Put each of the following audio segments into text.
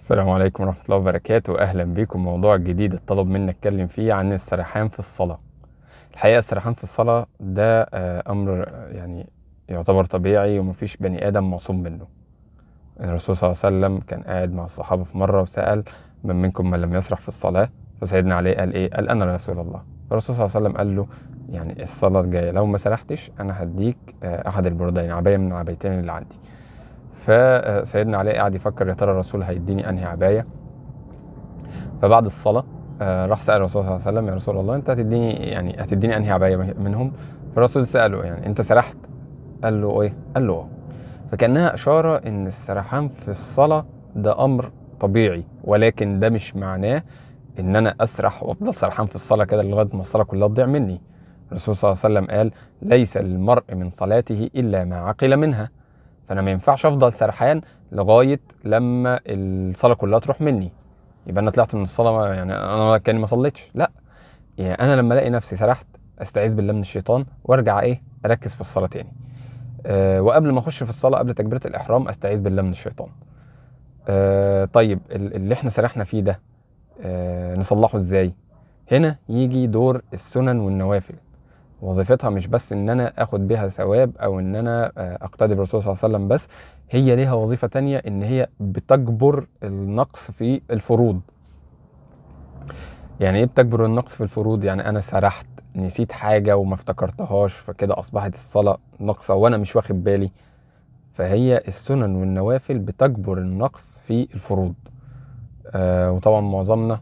السلام عليكم ورحمة الله وبركاته. أهلا بكم. موضوع جديد اتطلب مني أتكلم فيه عن السرحان في الصلاة. الحقيقة السرحان في الصلاة ده أمر يعني يعتبر طبيعي ومفيش بني آدم معصوم منه. الرسول صلى الله عليه وسلم كان قاعد مع الصحابة في مرة وسأل: من منكم من لم يسرح في الصلاة؟ فسيدنا علي قال إيه؟ قال: أنا رسول الله. الرسول صلى الله عليه وسلم قال له: يعني الصلاة الجاية لو ما سرحتش أنا هديك أحد البردين، عباية من العبايتين اللي عندي. فسيدنا علي قاعد يفكر يا ترى الرسول هيديني أنهي عباية. فبعد الصلاة راح سأل الرسول صلى الله عليه وسلم: يا رسول الله انت هتديني انهي عباية منهم؟ فالرسول سأله: يعني انت سرحت؟ قال له ايه؟ قال له اه. فكأنها إشارة ان السرحان في الصلاة ده امر طبيعي، ولكن ده مش معناه ان انا اسرح وافضل سرحان في الصلاة كده لغاية ما الصلاة كلها تضيع مني. الرسول صلى الله عليه وسلم قال: ليس للمرء من صلاته الا ما عقل منها. فانا ما ينفعش افضل سرحان لغاية لما الصلاة كلها تروح مني، يبقى انا طلعت من الصلاه، يعني انا كاني ما صليتش. لا، يعني انا لما الاقي نفسي سرحت استعيذ بالله من الشيطان وارجع اركز في الصلاه تاني. وقبل ما اخش في الصلاه قبل تكبيره الاحرام استعيذ بالله من الشيطان. طيب اللي احنا سرحنا فيه ده نصلحه ازاي؟ هنا يجي دور السنن والنوافل. وظيفتها مش بس ان انا اخد بيها ثواب او ان انا اقتدي بالرسول صلى الله عليه وسلم بس، هي ليها وظيفه تانية، ان هي بتجبر النقص في الفروض. يعني ايه بتجبر النقص في الفروض؟ يعني انا سرحت نسيت حاجة وما افتكرتهاش، فكده اصبحت الصلاة ناقصة وانا مش واخد بالي. فهي السنن والنوافل بتجبر النقص في الفروض. وطبعا معظمنا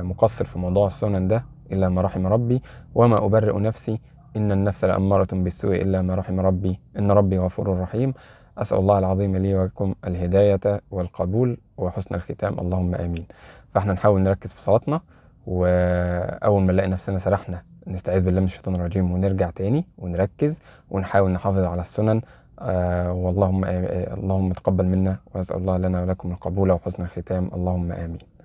مقصر في موضوع السنن ده الا ما رحم ربي، وما ابرئ نفسي ان النفس لامارة بالسوء الا ما رحم ربي ان ربي غفور رحيم. اسال الله العظيم لي ولكم الهداية والقبول وحسن الختام، اللهم امين. فاحنا نحاول نركز في صلاتنا، واول ما نلاقي نفسنا سرحنا نستعيذ بالله من الشيطان الرجيم ونرجع تاني ونركز ونحاول نحافظ على السنن. اللهم تقبل منا، واسال الله لنا ولكم القبول وحسن الختام، اللهم امين.